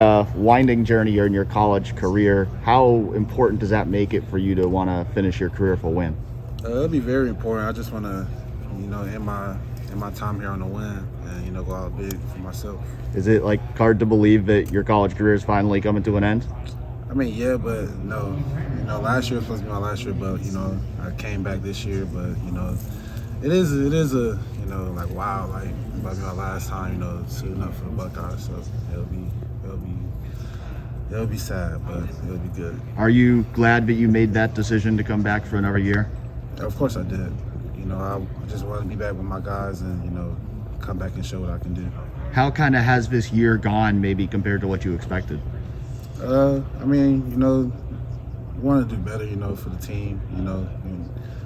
Winding journey in your college career, how important does that make it for you to want to finish your career with a win? It'll be very important. I just want to, end my time here on the win and go out big for myself. Is it like hard to believe that your college career is finally coming to an end? I mean, yeah, but no. Last year was supposed to be my last year, but I came back this year. But it is a like wow, like it might be my last time suiting up for the Buckeyes. So it'll be sad, but it'll be good. Are you glad that you made that decision to come back for another year? Of course I did. I just want to be back with my guys and come back and show what I can do. How kind of has this year gone, maybe compared to what you expected? I mean, we want to do better, for the team. We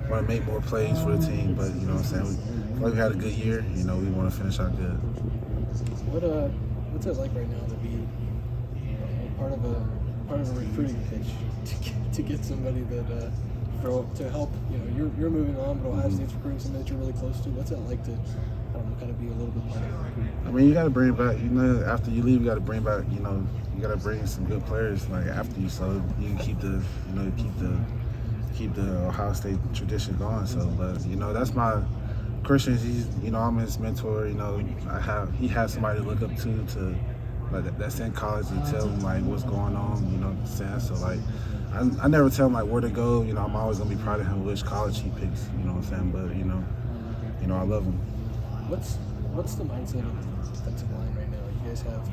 want to make more plays for the team, but what I'm saying, we had a good year. We want to finish out good. What's it like right now to be part of a recruiting pitch to get somebody that to help? You're moving on, but Ohio State's recruiting somebody that you're really close to. What's that like to kind of be a little bit part of the recruiting? I mean, you got to bring back. After you leave, you got to bring back. You got to bring some good players like after you, so you can keep the Ohio State tradition going. So, but that's my Christian. He's I'm his mentor. He has somebody to look up to like that's in college to tell him like what's going on. You know what I'm saying? So like. I never tell him like where to go. I'm always gonna be proud of him which college he picks. You know what I'm saying? But I love him. What's the mindset of the defensive line right now? You guys have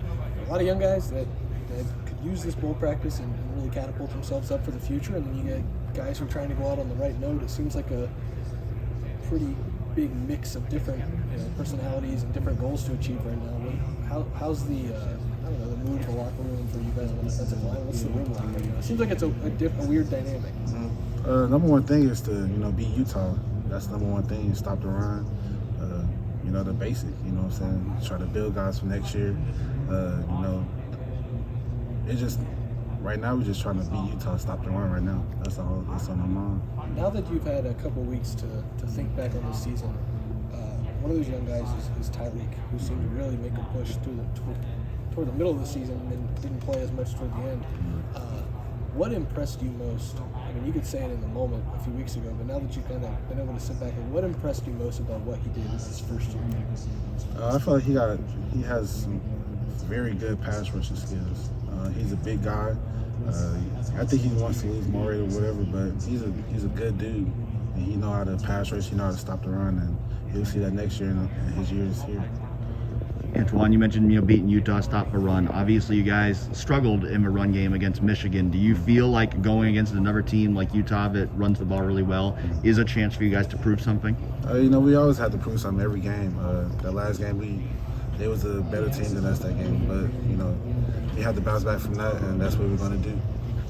a lot of young guys that could use this bowl practice and really catapult themselves up for the future, and then you get guys who are trying to go out on the right note. It seems like a pretty big mix of different personalities and different goals to achieve right now. How's the the mood of the locker room for you guys on the defensive line? What's the room like right now? It seems like it's a weird dynamic. Number one thing is to beat Utah. That's number one thing. Stop the run. The basic. You know what I'm saying? Try to build guys for next year. It's just right now we're just trying to beat Utah. Stop the run right now. That's all. That's on my mind. Now that you've had a couple weeks to think back on the season, one of those young guys is Tyreek, who seemed to really make a push toward the middle of the season and didn't play as much toward the end. What impressed you most? I mean, you could say it in the moment a few weeks ago, but now that you've kind of been able to sit back, what impressed you most about what he did in his first year? I feel like he has some very good pass rushing skills. He's a big guy. I think he wants to lose more weight or whatever, but he's a good dude. And he know how to pass rush, he know how to stop the run, and he'll see that next year in his years here. Antwuan, you mentioned beating Utah, stop the run. Obviously, you guys struggled in the run game against Michigan. Do you feel like going against another team like Utah that runs the ball really well is a chance for you guys to prove something? We always have to prove something every game. That last game, they was a better team than us that game, but we had to bounce back from that, and that's what we're going to do.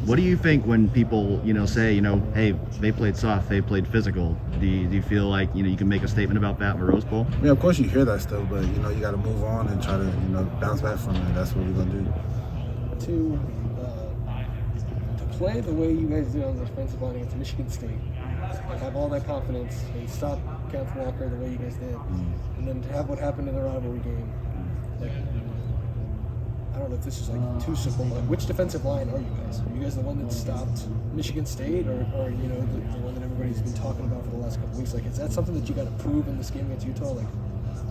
What do you think when people, say, hey, they played soft, they played physical? Do you feel like, you can make a statement about that in the Rose Bowl? I mean, of course you hear that stuff, but, you got to move on and try to, bounce back from it. That's what we're going to do. To play the way you guys did on the defensive line against Michigan State, and have all that confidence and stop Kenneth Walker the way you guys did, and then to have what happened in the rivalry game, I don't know if this is too simple, but which defensive line are you guys? Are you guys the one that stopped Michigan State, or the one that everybody's been talking about for the last couple of weeks? Is that something that you got to prove in this game against Utah?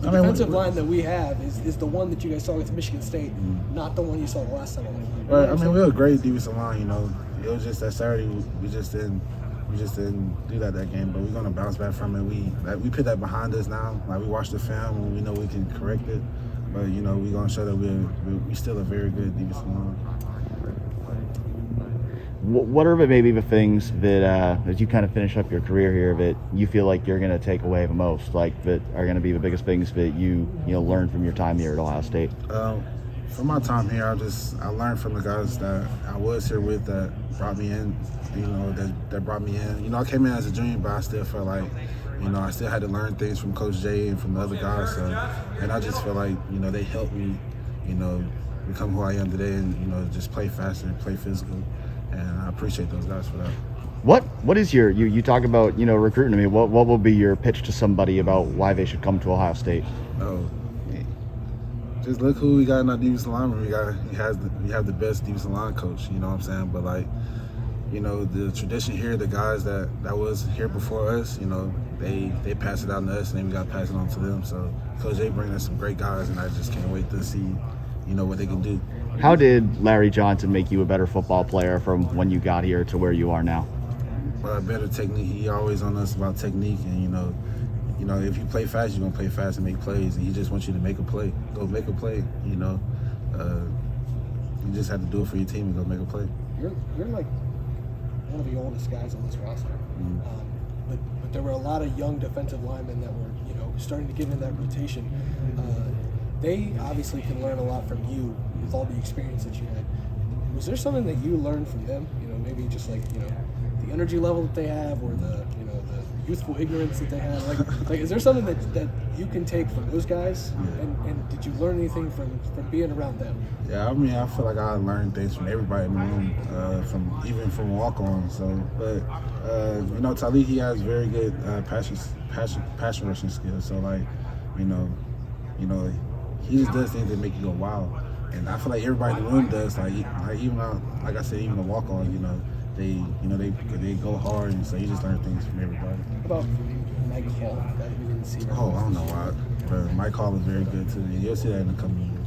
The defensive line that we have is the one that you guys saw against Michigan State, not the one you saw the last time. Right. I mean, we were a great defensive line. It was just that Saturday we just didn't do that game, but we're gonna bounce back from it. We put that behind us now. We watch the film and we know we can correct it. But we're gonna show that we're still a very good defensive line. What are maybe the things that as you kind of finish up your career here that you feel like you're going to take away the most, that are going to be the biggest things that you learned from your time here at Ohio State? From my time here, I learned from the guys that I was here with that brought me in. That brought me in. I came in as a junior, but I still felt like I still had to learn things from Coach Jay and from the other guys. And I just feel like they helped me become who I am today, and just play faster, play physical. And I appreciate those guys for that. What is your you talk about recruiting? I mean, what will be your pitch to somebody about why they should come to Ohio State? Oh, just look who we got in our defensive lineman. We have the best defensive line coach. You know what I'm saying? But like, you know, the tradition here, the guys that was here before us, you know, they pass it on to us, and then we got to pass it on to them. So Coach Jay bringing us some great guys, and I just can't wait to see, you know, what they can do. How did Larry Johnson make you a better football player from when you got here to where you are now? Better technique. He always on us about technique, and you know, if you play fast, you're gonna play fast and make plays, and he just wants you to make a play. Go make a play. You know, you just have to do it for your team and go make a play. You're like one of the oldest guys on this roster, but there were a lot of young defensive linemen that were, you know, starting to get in that rotation. They obviously can learn a lot from you with all the experience that you had. Was there something that you learned from them? You know, maybe just like, you know, the energy level that they have, or the, you know, the youthful ignorance that they have. Like is there something that you can take from those guys? And did you learn anything from being around them? Yeah, I mean, I feel like I learned things from everybody in the room, even from walk-on. So, but you know, Talib, he has very good passion rushing skills. So, like, you know, he just does things that make you go wow. And I feel like everybody in the room does. Like even like I said, even the walk-on, you know, they go hard, and so you just learn things from everybody. What about Mike Hall that we didn't see? Oh, I don't know why, but Mike Hall is very good too. You'll see that in the coming years.